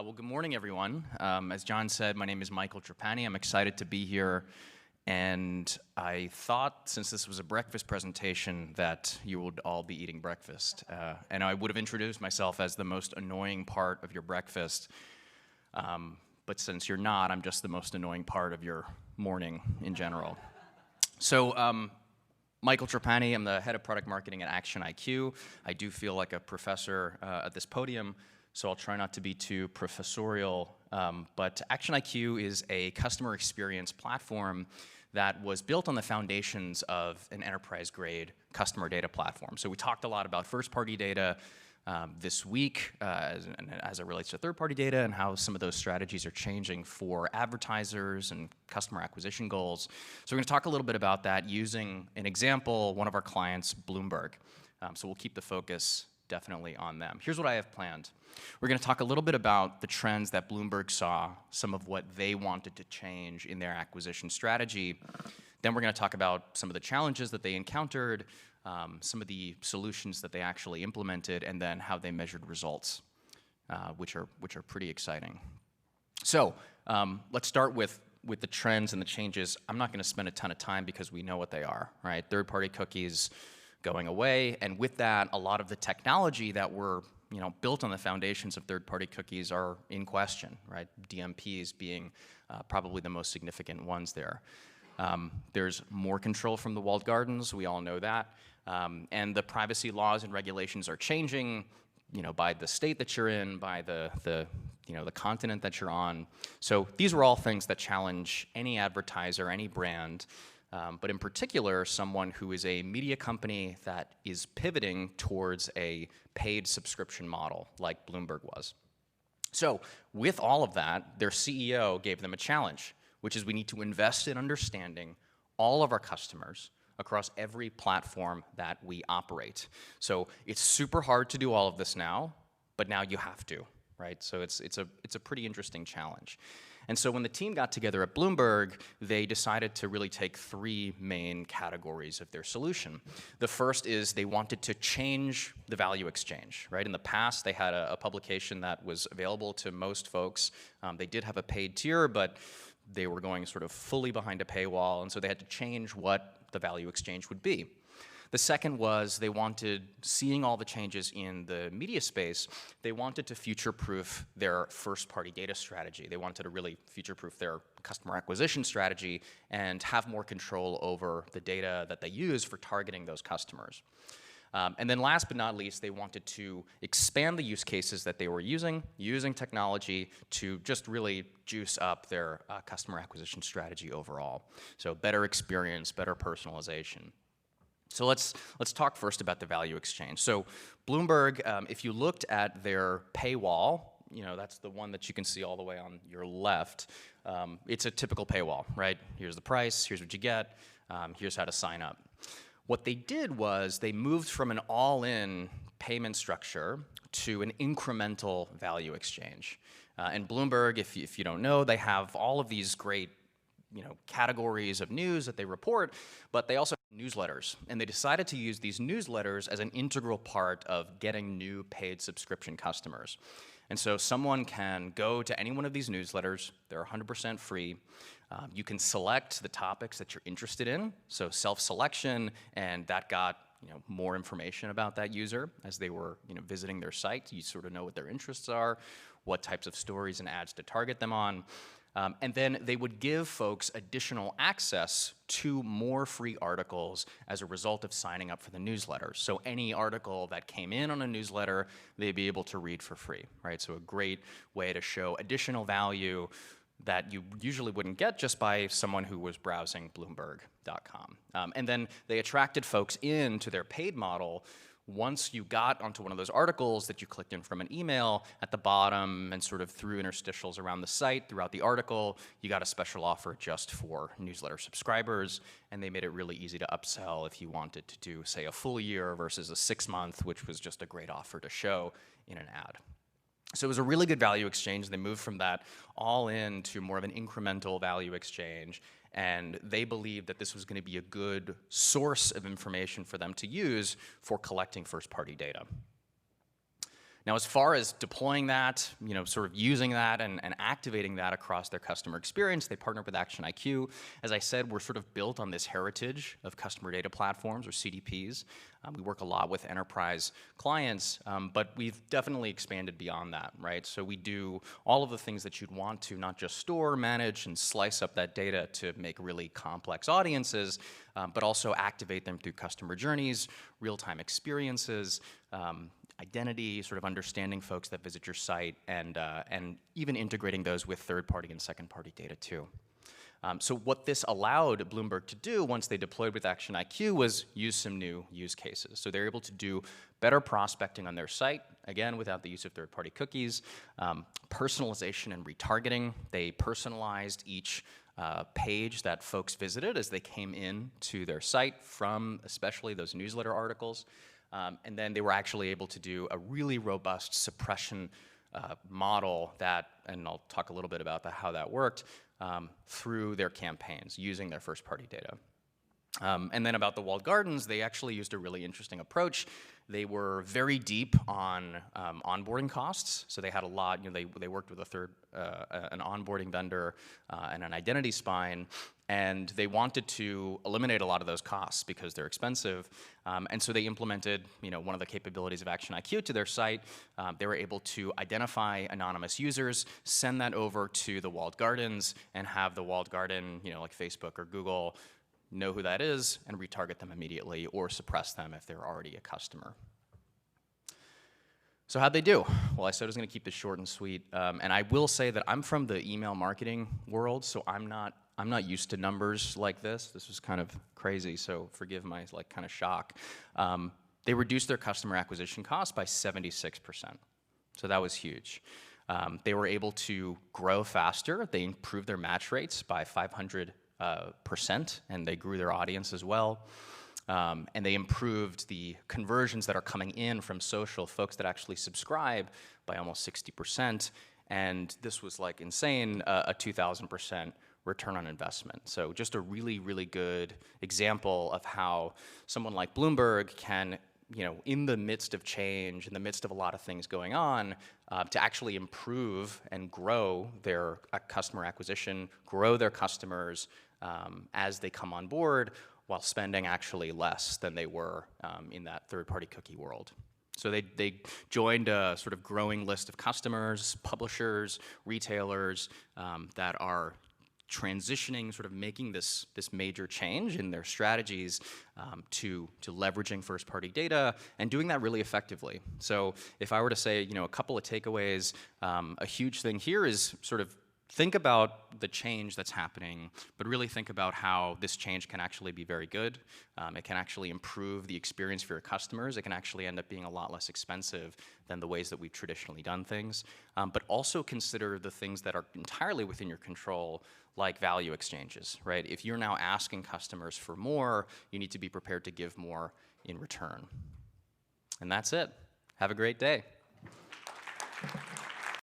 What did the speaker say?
Well, good morning, everyone. As John said, my name is Michael Trapani. I'm excited to be here. And I thought, since this was a breakfast presentation, that you would all be eating breakfast. And I would have introduced myself as the most annoying part of your breakfast. But since you're not, I'm just the most annoying part of your morning in general. So, Michael Trapani, I'm the head of product marketing at ActionIQ. I do feel like a professor at this podium, so I'll try not to be too professorial. But ActionIQ is a customer experience platform that was built on the foundations of an enterprise-grade customer data platform. So we talked a lot about first-party data this week as it relates to third-party data and how some of those strategies are changing for advertisers and customer acquisition goals. So we're going to talk a little bit about that using an example, one of our clients, Bloomberg. So we'll keep the focus definitely on them. Here's what I have planned. We're going to talk a little bit about the trends that Bloomberg saw, some of what they wanted to change in their acquisition strategy. Then we're going to talk about some of the challenges that they encountered, some of the solutions that they actually implemented, and then how they measured results, which are pretty exciting. So let's start with the trends and the changes. I'm not going to spend a ton of time because we know what they are, right? Third-party cookies going away, and with that, a lot of the technology that were built on the foundations of third-party cookies are in question, right? DMPs being probably the most significant ones there. There's more control from the walled gardens, we all know that. And the privacy laws and regulations are changing, by the state that you're in, by the continent that you're on. So these are all things that challenge any advertiser, any brand, but in particular, someone who is a media company that is pivoting towards a paid subscription model like Bloomberg was. So with all of that, their CEO gave them a challenge, which is we need to invest in understanding all of our customers across every platform that we operate. So it's super hard to do all of this now, but now you have to, right? So it's a pretty interesting challenge. And so when the team got together at Bloomberg, they decided to really take three main categories of their solution. The first is they wanted to change the value exchange, right? In the past, they had a publication that was available to most folks. They did have a paid tier, but they were going sort of fully behind a paywall, and so they had to change what the value exchange would be. The second was they wanted, seeing all the changes in the media space, they wanted to future-proof their first-party data strategy. They wanted to really future-proof their customer acquisition strategy and have more control over the data that they use for targeting those customers. And then last but not least, they wanted to expand the use cases that they were using technology to just really juice up their customer acquisition strategy overall. So better experience, better personalization. So let's talk first about the value exchange. So Bloomberg, if you looked at their paywall, that's the one that you can see all the way on your left. It's a typical paywall, right? Here's the price, here's what you get, here's how to sign up. What they did was they moved from an all-in payment structure to an incremental value exchange. And Bloomberg, if you don't know, they have all of these great categories of news that they report, but they also have newsletters. And they decided to use these newsletters as an integral part of getting new paid subscription customers. And so someone can go to any one of these newsletters. They're 100% free. You can select the topics that you're interested in, so self-selection, and that got more information about that user as they were visiting their site. You sort of know what their interests are, what types of stories and ads to target them on. And then they would give folks additional access to more free articles as a result of signing up for the newsletter. So any article that came in on a newsletter, they'd be able to read for free, right? So a great way to show additional value that you usually wouldn't get just by someone who was browsing Bloomberg.com. And then they attracted folks into their paid model. Once you got onto one of those articles that you clicked in from an email, at the bottom and sort of through interstitials around the site, throughout the article, you got a special offer just for newsletter subscribers, and they made it really easy to upsell if you wanted to do, say, a full year versus a 6-month, which was just a great offer to show in an ad. So it was a really good value exchange. They moved from that all in to more of an incremental value exchange. And they believed that this was going to be a good source of information for them to use for collecting first-party data. Now, as far as deploying that, sort of using that and activating that across their customer experience, they partnered with ActionIQ. As I said, we're sort of built on this heritage of customer data platforms, or CDPs. We work a lot with enterprise clients, but we've definitely expanded beyond that, right? So we do all of the things that you'd want to not just store, manage, and slice up that data to make really complex audiences, but also activate them through customer journeys, real-time experiences, identity, sort of understanding folks that visit your site, and even integrating those with third-party and second-party data too. So what this allowed Bloomberg to do once they deployed with ActionIQ was use some new use cases. So they're able to do better prospecting on their site, again, without the use of third-party cookies, personalization and retargeting. They personalized each page that folks visited as they came in to their site from especially those newsletter articles. And then they were actually able to do a really robust suppression model that, and I'll talk a little bit about how that worked, through their campaigns using their first-party data. And then about the walled gardens, they actually used a really interesting approach. They were very deep on onboarding costs, so they had a lot. They worked with an onboarding vendor and an identity spine, and they wanted to eliminate a lot of those costs because they're expensive. And so they implemented, one of the capabilities of ActionIQ to their site. They were able to identify anonymous users, send that over to the walled gardens, and have the walled garden, like Facebook or Google, know who that is and retarget them immediately or suppress them if they're already a customer. So how'd they do? Well, I said I was going to keep this short and sweet, and I will say that I'm from the email marketing world, so I'm not used to numbers like this. This was kind of crazy, so forgive my kind of shock. They reduced their customer acquisition costs by 76%, so that was huge. They were able to grow faster. They improved their match rates by 500%, and they grew their audience as well. And they improved the conversions that are coming in from social, folks that actually subscribe, by almost 60%. And this was insane, a 2,000% return on investment. So just a really, really good example of how someone like Bloomberg can, in the midst of change, in the midst of a lot of things going on, to actually improve and grow their customer acquisition, grow their customers as they come on board, while spending actually less than they were in that third-party cookie world. So they joined a sort of growing list of customers, publishers, retailers that are transitioning, sort of making this major change in their strategies to leveraging first-party data and doing that really effectively. So if I were to say, a couple of takeaways, a huge thing here is sort of think about the change that's happening, but really think about how this change can actually be very good. It can actually improve the experience for your customers. It can actually end up being a lot less expensive than the ways that we've traditionally done things. But also consider the things that are entirely within your control, like value exchanges, right? If you're now asking customers for more, you need to be prepared to give more in return. And that's it. Have a great day.